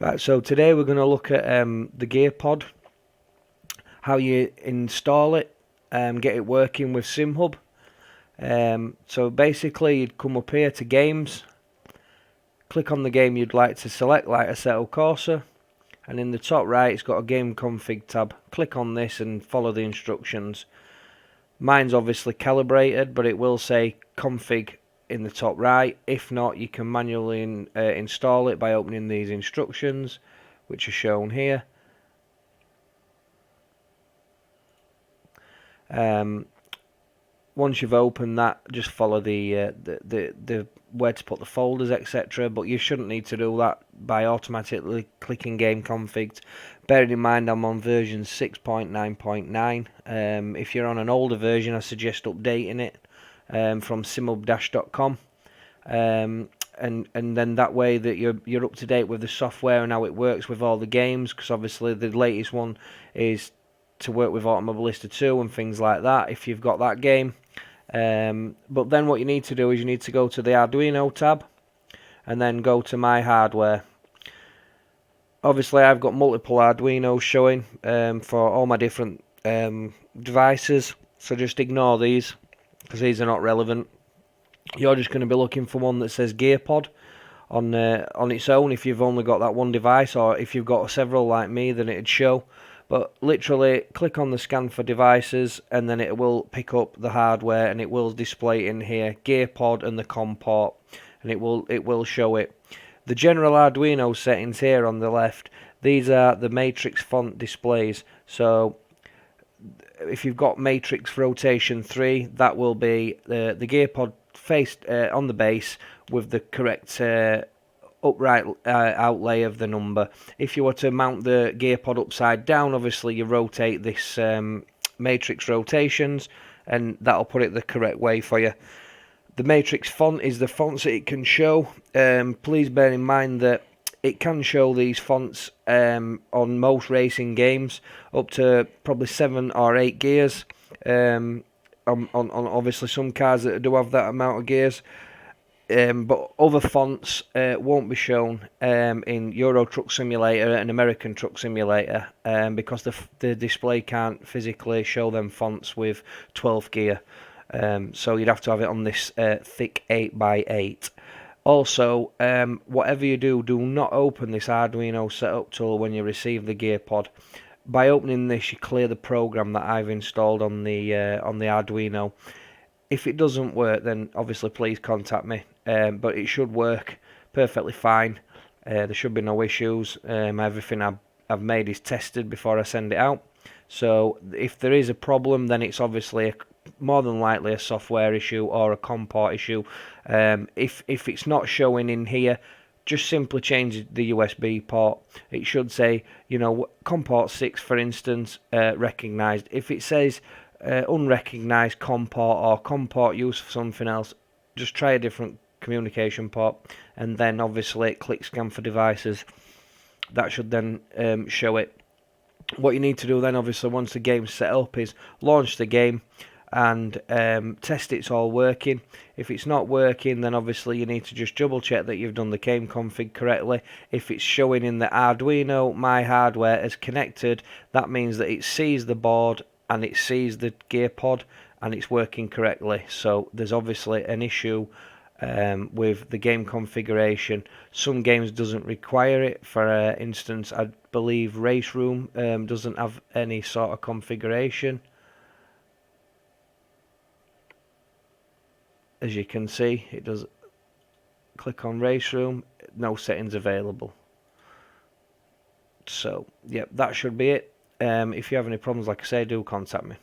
Right, so today we're going to look at the gear pod, how you install it, get it working with simhub. So basically you'd come up here to games, click on the game you'd like to select, like Assetto Corsa, and in the top right it's got a game config tab. Click on this and follow the instructions. Mine's obviously calibrated, but it will say config in the top right. If not, you can manually install it by opening these instructions, which are shown here. Once you've opened that, just follow the where to put the folders, etc. But you shouldn't need to do that by automatically clicking game config. Bearing in mind I'm on version 6.9.9. If you're on an older version, I suggest updating it from simhub-.com. And then that way that you're up to date with the software and how it works with all the games, because obviously the latest one is to work with Automobilista 2 and things like that if you've got that game. But then what you need to do is you need to go to the Arduino tab and then go to My Hardware. Obviously I've got multiple Arduinos showing for all my different devices, so just ignore these because these are not relevant. You're just going to be looking for one that says GearPod on its own if you've only got that one device, or if you've got several like me, then it'd show. But literally click on the scan for devices and then it will pick up the hardware and it will display in here GearPod and the COM port, and it will show it. The general Arduino settings here on the left, these are the matrix font displays. So if you've got matrix rotation 3, that will be the GearPod faced on the base with the correct upright outlay of the number. If you were to mount the gear pod upside down, obviously you rotate this matrix rotations and that'll put it the correct way for you. The matrix font is the fonts that it can show. Please bear in mind that it can show these fonts on most racing games up to probably 7 or 8 gears. On obviously some cars that do have that amount of gears. But other fonts won't be shown in Euro Truck Simulator and American Truck Simulator because the display can't physically show them fonts with 12 gear. So you'd have to have it on this thick 8x8. Also, whatever you do, do not open this Arduino setup tool when you receive the gear pod. By opening this, you clear the program that I've installed on the Arduino. If it doesn't work, then obviously please contact me. But it should work perfectly fine. There should be no issues. Everything I've made is tested before I send it out. So if there is a problem, then it's obviously more than likely a software issue or a COM port issue. If it's not showing in here, just simply change the USB port. It should say, COM port 6, for instance, recognized. If it says unrecognized COM port or COM port used for something else, just try a different communication port, and then obviously click scan for devices. That should then show it. What you need to do then, obviously, once the game's set up, is launch the game and test it's all working. If it's not working, then obviously you need to just double check that you've done the game config correctly. If it's showing in the Arduino My Hardware as connected, that means that it sees the board and it sees the gear pod and it's working correctly. So there's obviously an issue with the game configuration. Some games doesn't require it. For instance, I believe Race Room doesn't have any sort of configuration. As you can see, it does. Click on Race Room, no settings available. So, yep, that should be it. If you have any problems, like I say, do contact me.